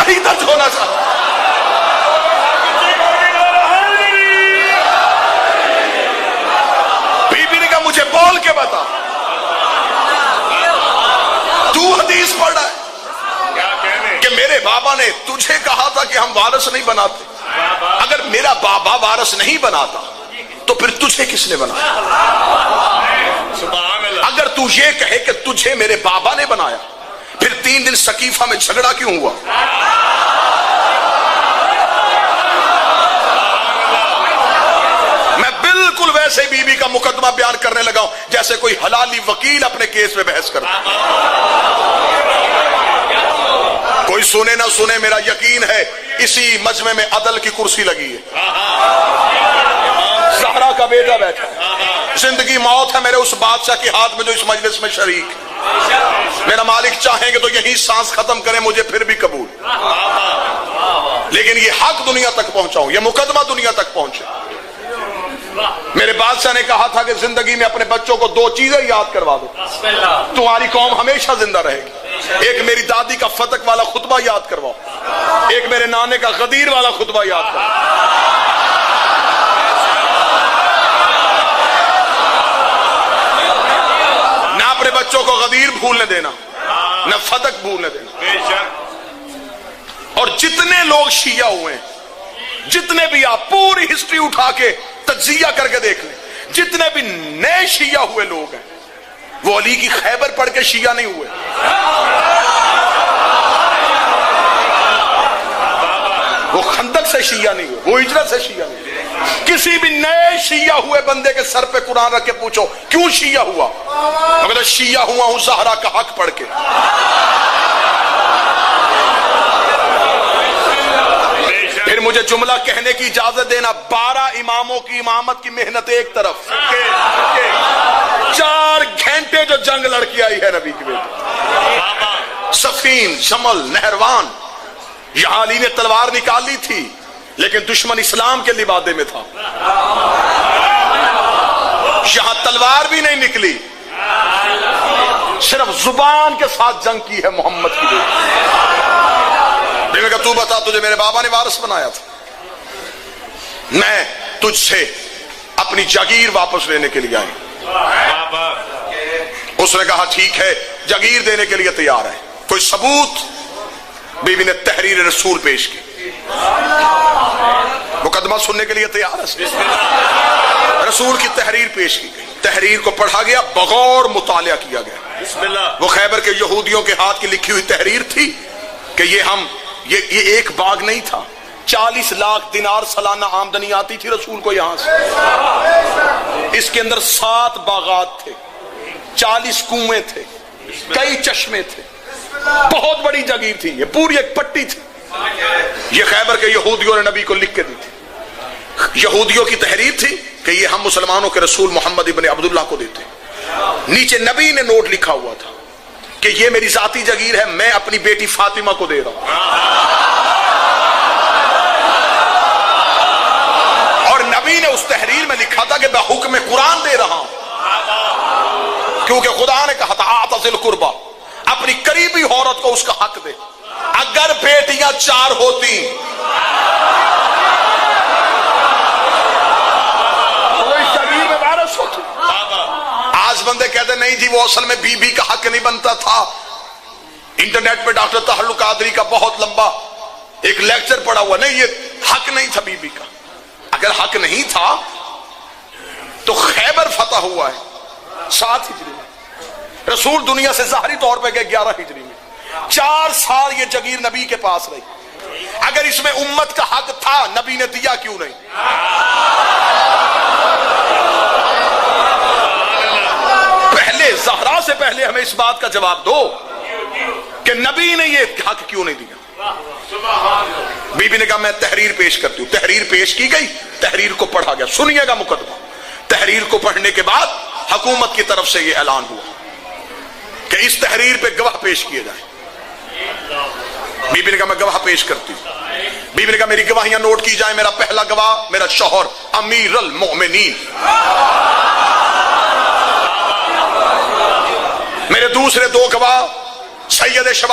ही दर्ज होना चाहिए। बीबी ने कहा मुझे बोल के बता, तू हदीस पढ़ रहा है कि मेरे बाबा ने तुझे कहा था कि हम वारिस नहीं बनाते। अगर मेरा बाबा वारिस नहीं बनाता तो फिर तुझे किसने बनाया? अगर तू ये कहे कि तुझे मेरे बाबा ने बनाया, फिर 3 दिन सकीफा में झगड़ा क्यों हुआ? मैं बिल्कुल वैसे बीबी का मुकदमा बयान करने लगा हूं जैसे कोई हलाली वकील अपने केस में बहस करता। कोई सुने ना सुने, मेरा यकीन है इसी मजमे में अदल की कुर्सी लगी है। ज़हरा का बेटा बैठा है, जिंदगी मौत है मेरे उस बादशाह के हाथ में जो इस मजलिस में शरीक है। मेरा मालिक चाहेंगे तो यही सांस खत्म करें, मुझे फिर भी कबूल। लेकिन ये हक दुनिया तक पहुंचाऊं, ये मुकदमा दुनिया तक पहुंचे। मेरे बादशाह ने कहा था कि जिंदगी में अपने बच्चों को 2 चीजें याद करवा दो, तुम्हारी कौम हमेशा जिंदा रहेगी। एक मेरी daदी का फतक वाला खुतबा याद करवाओ, एक मेरे नाने का गदीर वाला खुतबा याद करवाओ। ना अपने बच्चों को गदीर भूलने देना, न फतक भूलने देना। और जितने लोग शिया हुए, जितने भी आप पूरी हिस्ट्री उठा के तज्जिया करके देख लें, जितने भी नए शिया हुए लोग हैं वो अली की खैबर पढ़ के शिया नहीं हुए। वो खंदक से शिया नहीं हुए, वो हिजरत से शिया नहीं हुए। किसी भी नए शिया हुए बंदे के सर पे कुरान रख के पूछो क्यों शिया हुआ, अगर शिया हुआ हूं ज़हरा का हक पढ़ के। फिर मुझे जुमला कहने की इजाजत देना, 12 इमामों की इमामत की मेहनत एक तरफ, 4 घंटे जो जंग लड़की आई है नबी की बेटी, सफीन, जमल, नहरवान। यहां अली ने तलवार निकाली थी लेकिन दुश्मन इस्लाम के लिबादे में था। यहां तलवार भी नहीं निकली, सिर्फ जुबान के साथ जंग की है मोहम्मद की बेटी। तू बता, तुझे मेरे बाबा ने वारिस बनाया था, मैं तुझसे अपनी जागीर वापस लेने के लिए आई। उसने कहा ठीक है, जागीर देने के लिए तैयार है, कोई सबूत? बीबी ने तहरीर रसूल पेश की, मुकदमा सुनने के लिए तैयार है। रसूल की तहरीर पेश की गई, तहरीर को पढ़ा गया, बगौर मुतालिया किया गया। वो खैबर के यहूदियों के हाथ की लिखी हुई तहरीर थी कि ये एक बाग नहीं था, 40 लाख दिनार सालाना आमदनी आती थी रसूल को यहां से। इसके अंदर 7 बागात थे, 40 कुएं थे, कई चश्मे थे, बहुत बड़ी जागीर थी, ये पूरी एक पट्टी थी। ये खैबर के यहूदियों ने नबी को लिख के दी थी। यहूदियों की तहरीर थी कि ये हम मुसलमानों के रसूल मोहम्मद इब्न अब्दुल्लाह को देते। नीचे नबी ने नोट लिखा हुआ था कि ये मेरी जाती जागीर है, मैं अपनी बेटी फातिमा को दे रहा हूं। और नबी ने उस तहरीर में लिखा था कि मैं हुक्म कुरान दे रहा हूं, क्योंकि खुदा ने कहा था आतज़िल कुर्बा, अपनी करीबी औरत को उसका हक दे। अगर बेटियां 4 होती तो इस जागीर में वारिस होती। आज बंदे कहते नहीं जी वो असल में बीबी का हक नहीं बनता था। इंटरनेट पे डॉक्टर तहल्लुक कादरी का बहुत लंबा एक लेक्चर पड़ा हुआ, नहीं ये हक नहीं था बीबी का। अगर हक नहीं था तो खैबर फतह हुआ है 7 हिजरी में, रसूल दुनिया से ज़ाहरी तौर पे गए 11 हिजरी में। 4 साल ये जागीर नबी के पास रही। अगर इसमें उम्मत का हक था, नबी ने दिया क्यों नहीं? पहले ज़हरा से पहले हमें इस बात का जवाब दो कि नबी ने ये हक क्यों नहीं दिया। बीबी ने कहा मैं तहरीर पेश करती हूं। तहरीर पेश की गई, तहरीर को पढ़ा गया। सुनिएगा मुकदमा। तहरीर को पढ़ने के बाद हुकूमत की तरफ से यह ऐलान हुआ कि इस तहरीर पे गवाह पेश किए जाए। बीबी ने कहा मैं गवाह पेश करती हूं। बीबी ने कहा मेरी गवाहियां नोट की जाए। मेरा पहला गवाह मेरा शौहर अमीर अल मोमिनीन, मेरे दूसरे 2 गवाह सैयद